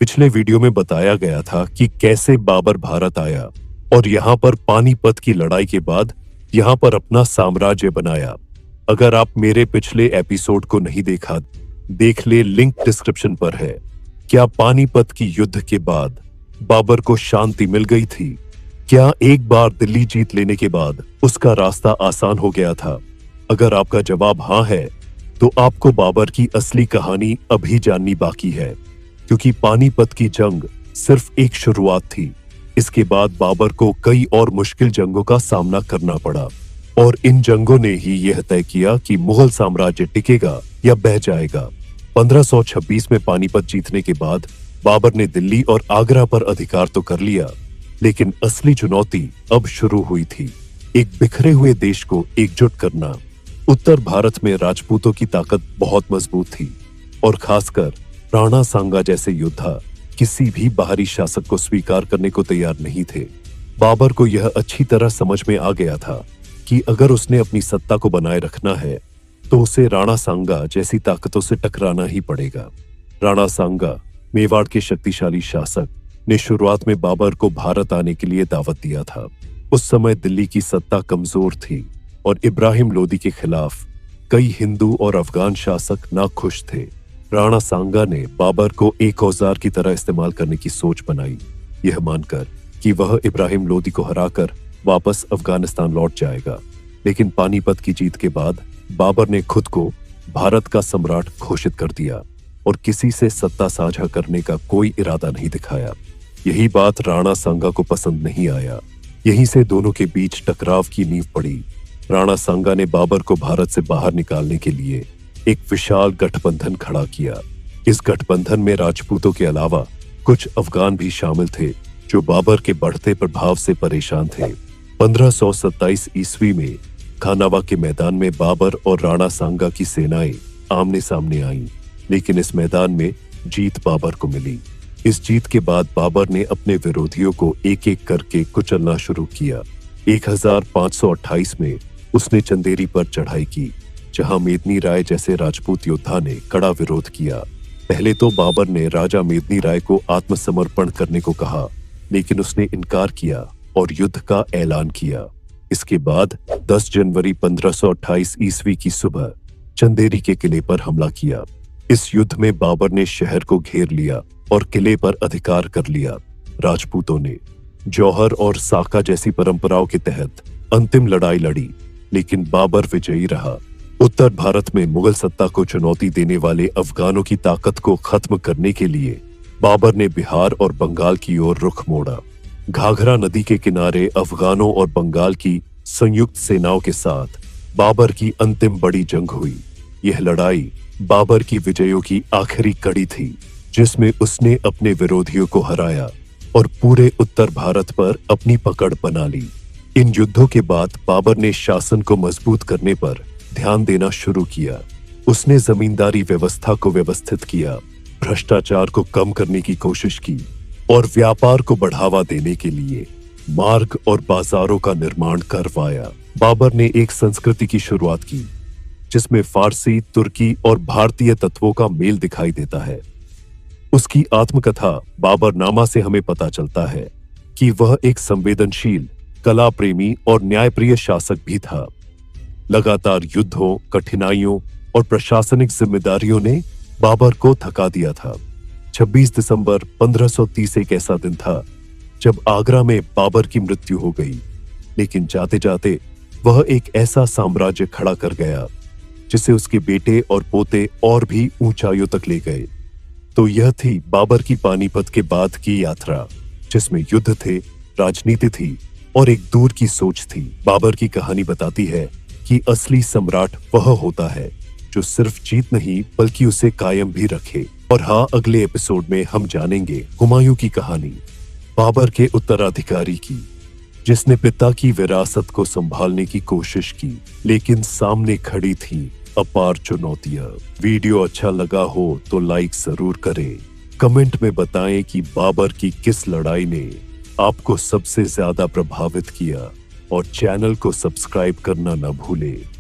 पिछले वीडियो में बताया गया था कि कैसे बाबर भारत आया और यहाँ पर पानीपत की लड़ाई के बाद यहाँ पर अपना साम्राज्य बनाया। अगर आप मेरे पिछले एपिसोड को नहीं देखा, देख ले, लिंक डिस्क्रिप्शन पर है। क्या पानीपत की युद्ध के बाद बाबर को शांति मिल गई थी? क्या एक बार दिल्ली जीत लेने के बाद उसका रास्ता आसान हो गया था? अगर आपका जवाब हाँ है, तो आपको बाबर की असली कहानी अभी जाननी बाकी है, क्योंकि पानीपत की जंग सिर्फ एक शुरुआत थी। इसके बाद बाबर को कई और मुश्किल जंगों का सामना करना पड़ा और इन जंगों ने ही यह तय किया कि मुगल साम्राज्य टिकेगा या बह जाएगा। 1526 में पानीपत जीतने के बाद बाबर ने दिल्ली और आगरा पर अधिकार तो कर लिया, लेकिन असली चुनौती अब शुरू हुई थी। एक बिखरे हुए देश को एकजुट करना। उत्तर भारत में राजपूतों की ताकत बहुत मजबूत थी और खासकर राणा सांगा जैसे योद्धा किसी भी बाहरी शासक को स्वीकार करने को तैयार नहीं थे। बाबर को यह अच्छी तरह समझ में आ गया था कि अगर उसने अपनी सत्ता को बनाए रखना है तो उसे राणा सांगा जैसी ताकतों से टकराना ही पड़ेगा। राणा सांगा, मेवाड़ के शक्तिशाली शासक, ने शुरुआत में बाबर को भारत आने के लिए दावत दिया था। उस समय दिल्ली की सत्ता कमजोर थी और इब्राहिम लोदी के खिलाफ कई हिंदू और अफगान शासक नाखुश थे। राणा सांगा ने बाबर को एक औजार की तरह इस्तेमाल करने की सोच बनाई, यह मानकर कि वह इब्राहिम लोदी को हराकर वापस अफगानिस्तान लौट जाएगा। लेकिन पानीपत की जीत के बाद बाबर ने खुद को भारत का सम्राट घोषित कर दिया और किसी से सत्ता साझा करने का कोई इरादा नहीं दिखाया। यही बात राणा सांगा को पसंद नहीं आया। यहीं से दोनों के बीच टकराव की नींव पड़ी। राणा सांगा ने बाबर को भारत से बाहर निकालने के लिए एक विशाल गठबंधन खड़ा किया। इस गठबंधन में राजपूतों के अलावा कुछ अफगान भी शामिल थे, जो बाबर के बढ़ते प्रभाव से परेशान थे। 1527 ईस्वी में खानावा के मैदान में बाबर और राणा सांगा की सेनाएं आमने सामने आईं, लेकिन इस मैदान में जीत बाबर को मिली। इस जीत के बाद बाबर ने अपने विरोधियों को एक एक करके कुचलना शुरू किया। 1528 में उसने चंदेरी पर चढ़ाई की, जहां मेदिनी राय जैसे राजपूत योद्धा ने कड़ा विरोध किया। पहले तो बाबर ने राजा मेदिनी राय को आत्मसमर्पण करने को कहा, लेकिन उसने इनकार किया और युद्ध का ऐलान किया। इसके बाद 10 जनवरी 1528 ईस्वी की सुबह चंदेरी के किले पर हमला किया। इस युद्ध में बाबर ने शहर को घेर लिया और किले पर अधिकार कर लिया। राजपूतों ने जौहर और साका जैसी परंपराओं के तहत अंतिम लड़ाई लड़ी, लेकिन बाबर विजयी रहा। उत्तर भारत में मुगल सत्ता को चुनौती देने वाले अफगानों की ताकत को खत्म करने के लिए बाबर ने बिहार और बंगाल की ओर रुख मोड़ा। घाघरा नदी के किनारे अफगानों और बंगाल की संयुक्त सेनाओं के साथ बाबर की अंतिम बड़ी जंग हुई। यह लड़ाई बाबर की विजयों की आखिरी कड़ी थी, जिसमें उसने अपने विरोधियों को हराया और पूरे उत्तर भारत पर अपनी पकड़ बना ली। इन युद्धों के बाद बाबर ने शासन को मजबूत करने पर ध्यान देना शुरू किया। उसने जमींदारी व्यवस्था को व्यवस्थित किया, भ्रष्टाचार को कम करने की कोशिश की और व्यापार को बढ़ावा देने के लिए मार्ग और बाजारों का निर्माण करवाया। बाबर ने एक संस्कृति की शुरुआत की, जिसमें फारसी, तुर्की और भारतीय तत्वों का मेल दिखाई देता है। उसकी आत्मकथा बाबरनामा से हमें पता चलता है कि वह एक संवेदनशील, कला प्रेमी और न्यायप्रिय शासक भी था। लगातार युद्धों, कठिनाइयों और प्रशासनिक जिम्मेदारियों ने बाबर को थका दिया था। 26 दिसंबर 1530 एक ऐसा दिन था जब आगरा में बाबर की मृत्यु हो गई, लेकिन जाते जाते वह एक ऐसा साम्राज्य खड़ा कर गया जिसे उसके बेटे और पोते और भी ऊंचाइयों तक ले गए। तो यह थी बाबर की पानीपत के बाद की यात्रा, जिसमें युद्ध थे, राजनीति थी और एक दूर की सोच थी। बाबर की कहानी बताती है कि असली सम्राट वह होता है जो सिर्फ जीत नहीं बल्कि उसे कायम भी रखे। और हाँ, अगले एपिसोड में हम जानेंगे हुमायूं की कहानी, बाबर के उत्तराधिकारी की, जिसने पिता की विरासत को संभालने की कोशिश की, लेकिन सामने खड़ी थी अपार चुनौतियां। वीडियो अच्छा लगा हो तो लाइक जरूर करें। कमेंट में बताएं कि बाबर की किस लड़ाई ने आपको सबसे ज्यादा प्रभावित किया और चैनल को सब्सक्राइब करना न भूलें।